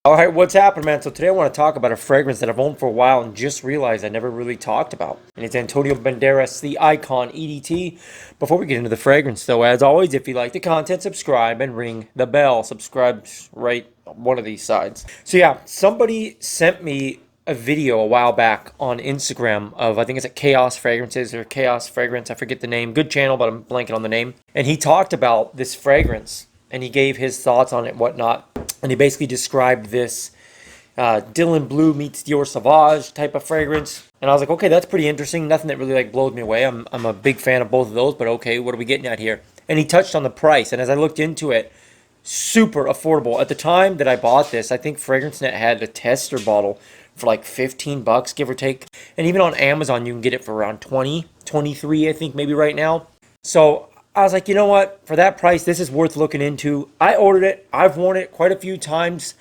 Alright, what's happening, man? So today I want to talk about a fragrance that I've owned for a while and just realized I never really talked about. And it's Antonio Banderas The Icon EDT. Before we get into the fragrance, though, as always, if you like the content, subscribe and ring the bell. Subscribe's right on one of these sides. So yeah, somebody sent me a video a while back on Instagram of, I think it's at Chaos Fragrances or Chaos Fragrance, I forget the name. Good channel, but I'm blanking on the name. And he talked about this fragrance and he gave his thoughts on it and whatnot. And he basically described this Dylan Blue meets Dior Sauvage type of fragrance. And I was like, okay, that's pretty interesting. Nothing that really like blows me away. I'm a big fan of both of those, but okay, what are we getting at here? And he touched on the price. And as I looked into it, super affordable. At the time that I bought this, I think FragranceNet had a tester bottle for like 15 bucks, give or take. And even on Amazon, you can get it for around 20, 23, I think maybe right now. So I was like, you know what? For that price, this is worth looking into. I ordered it. I've worn it quite a few times.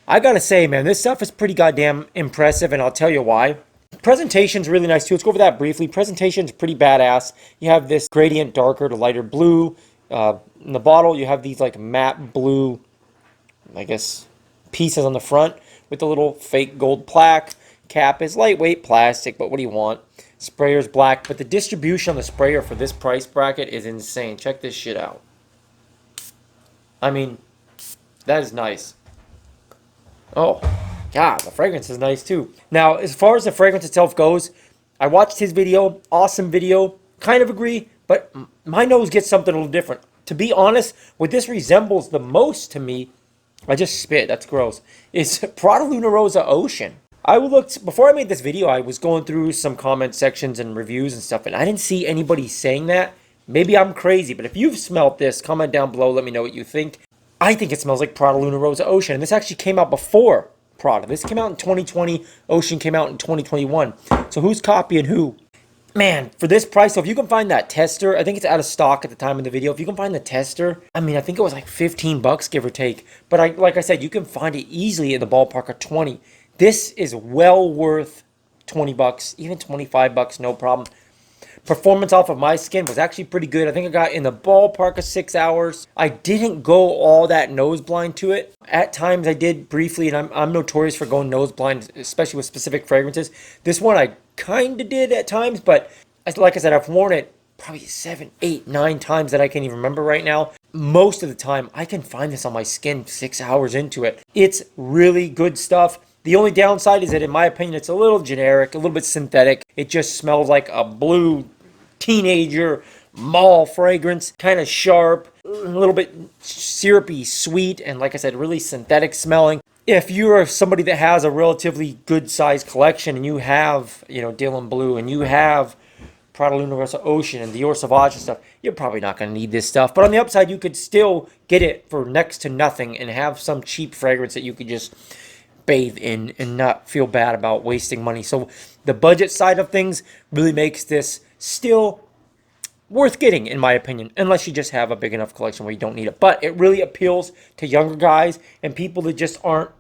I gotta say, man, this stuff is pretty goddamn impressive, and I'll tell you why. Presentation's really nice too. Let's go over that briefly. Presentation's pretty badass. You have this gradient darker to lighter blue. In the bottle, you have these like matte blue, I guess, pieces on the front with a little fake gold plaque. Cap is lightweight plastic, but what do you want? Sprayer's black, but the distribution on the sprayer for this price bracket is insane. Check this shit out. I mean, that is nice. Oh, God, the fragrance is nice too. Now, as far as the fragrance itself goes, I watched his video, awesome video, kind of agree, but my nose gets something a little different. To be honest, what this resembles the most to me, I just spit, that's gross, is Prada Luna Rosa Ocean. Before I made this video, I was going through some comment sections and reviews and stuff, and I didn't see anybody saying that. Maybe I'm crazy, but if you've smelled this, comment down below, let me know what you think. I think it smells like Prada Luna Rosa Ocean, and this actually came out before Prada. This came out in 2020, Ocean came out in 2021. So who's copying who? Man, for this price, so if you can find that tester, I think it's out of stock at the time of the video. If you can find the tester, I mean, I think it was like 15 bucks, give or take. But like I said, you can find it easily in the ballpark of 20. This is well worth 20 bucks, even 25 bucks, no problem. Performance off of my skin was actually pretty good. I think I got in the ballpark of 6 hours. I didn't go all that nose blind to it. At times I did briefly, and I'm notorious for going nose blind, especially with specific fragrances. This one I kind of did at times, but like I said, I've worn it probably 7, 8, 9 times that I can't even remember right now. Most of the time, I can find this on my skin 6 hours into it. It's really good stuff. The only downside is that, in my opinion, it's a little generic, a little bit synthetic. It just smells like a blue teenager mall fragrance, kind of sharp, a little bit syrupy, sweet, and like I said, really synthetic smelling. If you're somebody that has a relatively good sized collection and you have, Dylan Blue and you have Prada Luna Rosa Ocean and Dior Sauvage and stuff, you're probably not going to need this stuff. But on the upside, you could still get it for next to nothing and have some cheap fragrance that you could just bathe in and not feel bad about wasting money. So the budget side of things really makes this still worth getting, in my opinion, unless you just have a big enough collection where you don't need it. But it really appeals to younger guys and people that just aren't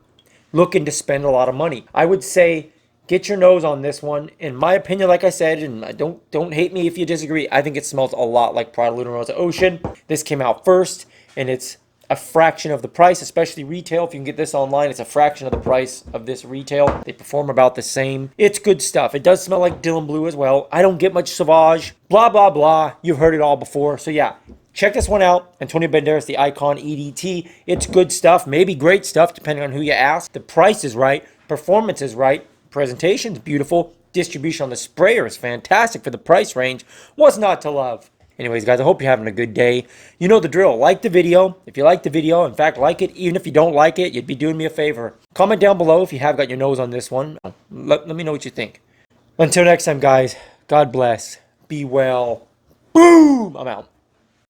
looking to spend a lot of money. I would say get your nose on this one. In my opinion, like I said, and don't hate me if you disagree, I think it smells a lot like Prada Luna Rosa Ocean. This came out first, and it's a fraction of the price, especially retail. If you can get this online, it's a fraction of the price of this retail. They perform about the same. It's good stuff. It does smell like Dylan Blue as well. I don't get much Sauvage. Blah, blah, blah. You've heard it all before. So yeah, check this one out. Antonio Banderas, the Icon EDT. It's good stuff. Maybe great stuff, depending on who you ask. The price is right. Performance is right. Presentation's beautiful. Distribution on the sprayer is fantastic for the price range. What's not to love? Anyways, guys, I hope you're having a good day. You know the drill. Like the video. If you like the video, in fact, like it. Even if you don't like it, you'd be doing me a favor. Comment down below if you have got your nose on this one. Let me know what you think. Until next time, guys, God bless. Be well. Boom! I'm out.